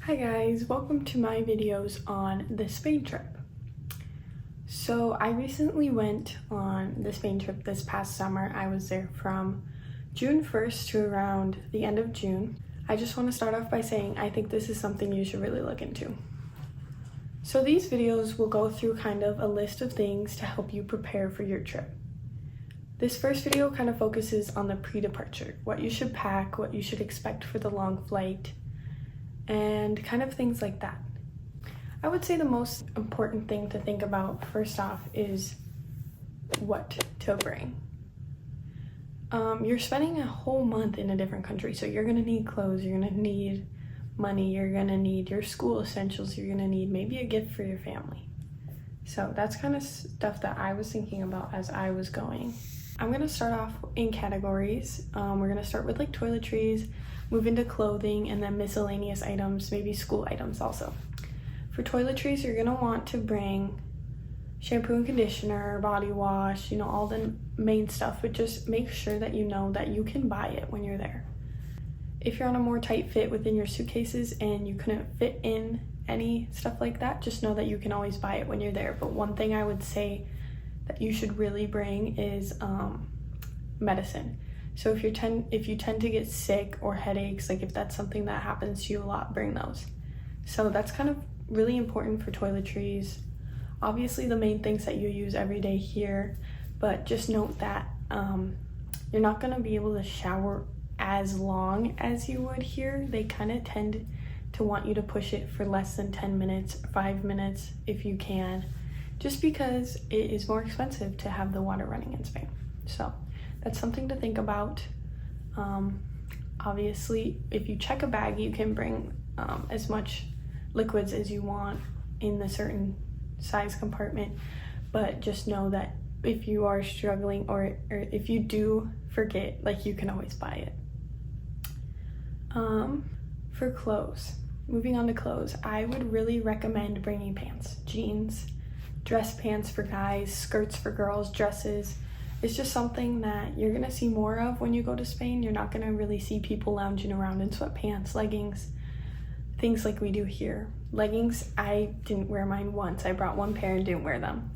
Hi guys, welcome to my videos on the Spain trip. So I recently went on the Spain trip this past summer. I was there from June 1st to around the end of June. I just want to start off by saying I think this is something you should really look into. So these videos will go through kind of a list of things to help you prepare for your trip. This first video kind of focuses on the pre-departure, what you should pack, what you should expect for the long flight, and kind of things like that. I would say the most important thing to think about first off is what to bring. You're spending a whole month in a different country, so you're gonna need clothes, you're gonna need money, you're gonna need your school essentials, you're gonna need maybe a gift for your family. So that's kind of stuff that I was thinking about as I was going. I'm gonna start off in categories. We're gonna start with like toiletries, move into clothing, and then miscellaneous items, maybe school items also. For toiletries, you're gonna want to bring shampoo and conditioner, body wash, all the main stuff, but just make sure that you know that you can buy it when you're there. If you're on a more tight fit within your suitcases and you couldn't fit in any stuff like that, just know that you can always buy it when you're there. But one thing I would say that you should really bring is medicine. So if you tend to get sick or headaches, like if that's something that happens to you a lot, bring those. So that's kind of really important for toiletries. Obviously the main things that you use every day here, but just note that you're not gonna be able to shower as long as you would here. They kind of tend to want you to push it for less than 10 minutes, 5 minutes if you can, just because it is more expensive to have the water running in Spain. So that's something to think about. Obviously, if you check a bag, you can bring as much liquids as you want in the certain size compartment, but just know that if you are struggling or if you do forget, like, you can always buy it. For clothes, moving on to clothes, I would really recommend bringing pants, jeans, dress pants for guys, skirts for girls, dresses. It's just something that you're gonna see more of when you go to Spain. You're not gonna really see people lounging around in sweatpants, leggings, things like we do here. Leggings, I didn't wear mine once. I brought one pair and didn't wear them.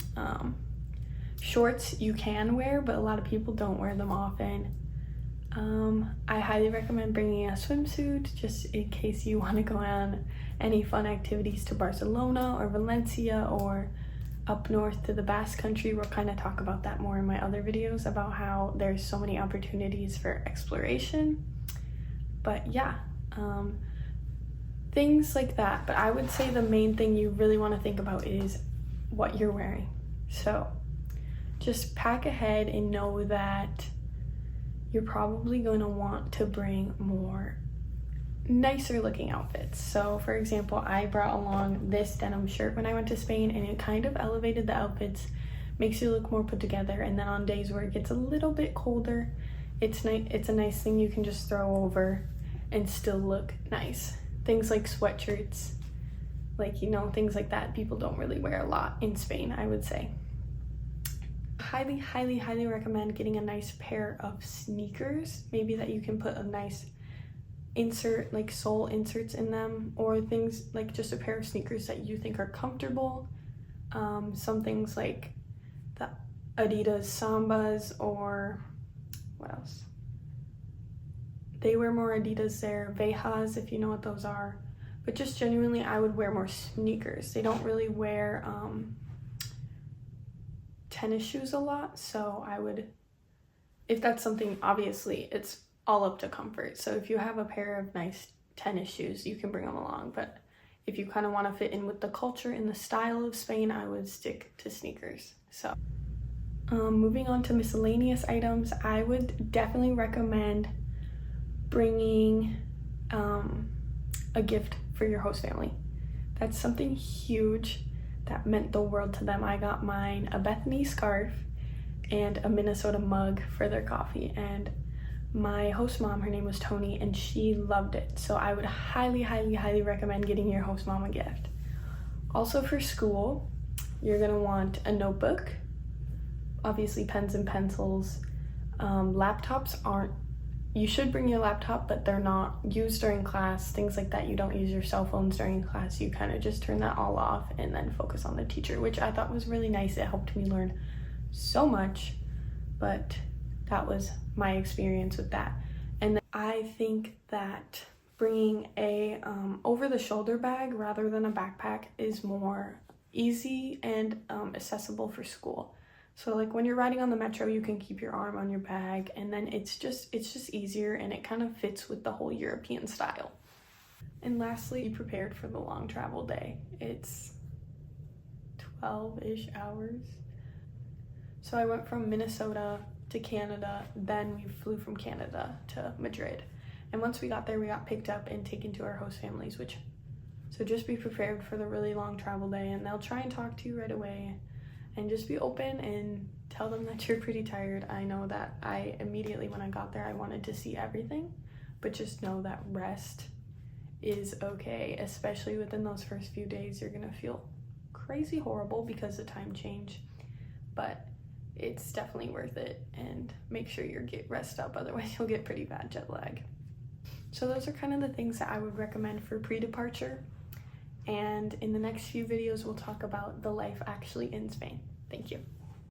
Shorts you can wear, but a lot of people don't wear them often. I highly recommend bringing a swimsuit just in case you want to go on any fun activities to Barcelona or Valencia or up north to the Basque Country. We'll kind of talk about that more in my other videos about how there's so many opportunities for exploration. But yeah, things like that. But I would say the main thing you really want to think about is what you're wearing. So just pack ahead and know that you're probably going to want to bring more nicer looking outfits. So for example, I brought along this denim shirt when I went to Spain, and it kind of elevated the outfits, makes you look more put together. And then on days where it gets a little bit colder, it's a nice thing you can just throw over and still look nice. Things like sweatshirts, like, things like that, people don't really wear a lot in Spain, I would say. Highly recommend getting a nice pair of sneakers, maybe that you can put a nice insert, like sole inserts in them, or things like just a pair of sneakers that you think are comfortable. Some things like the Adidas Sambas, or what else? They wear more Adidas there, Vejas, if you know what those are. But just genuinely, I would wear more sneakers. They don't really wear tennis shoes a lot, so I would, if that's something, obviously it's all up to comfort. So if you have a pair of nice tennis shoes, you can bring them along. But if you kind of want to fit in with the culture and the style of Spain, I would stick to sneakers. So moving on to miscellaneous items, I would definitely recommend bringing a gift for your host family. That's something huge that meant the world to them. I got mine a Bethany scarf and a Minnesota mug for their coffee, and my host mom, her name was Tony, and she loved it. So I would highly recommend getting your host mom a gift. Also for school, you're gonna want a notebook, obviously pens and pencils. Laptops aren't you should bring your laptop, but they're not used during class, things like that. You don't use your cell phones during class. You kind of just turn that all off and then focus on the teacher, which I thought was really nice. It helped me learn so much, but that was my experience with that. And then I think that bringing a over-the-shoulder bag rather than a backpack is more easy and accessible for school. So like when you're riding on the metro, you can keep your arm on your bag, and then it's just easier, and it kind of fits with the whole European style. And lastly, be prepared for the long travel day. It's 12-ish hours. So I went from Minnesota to Canada, then we flew from Canada to Madrid. And once we got there, we got picked up and taken to our host families, so just be prepared for the really long travel day, and they'll try and talk to you right away. And just be open and tell them that you're pretty tired. I know that I immediately, when I got there, I wanted to see everything, but just know that rest is okay, especially within those first few days. You're gonna feel crazy horrible because of time change, but it's definitely worth it, and make sure you get rest up, otherwise you'll get pretty bad jet lag. So those are kind of the things that I would recommend for pre-departure. And in the next few videos, we'll talk about the life actually in Spain. Thank you.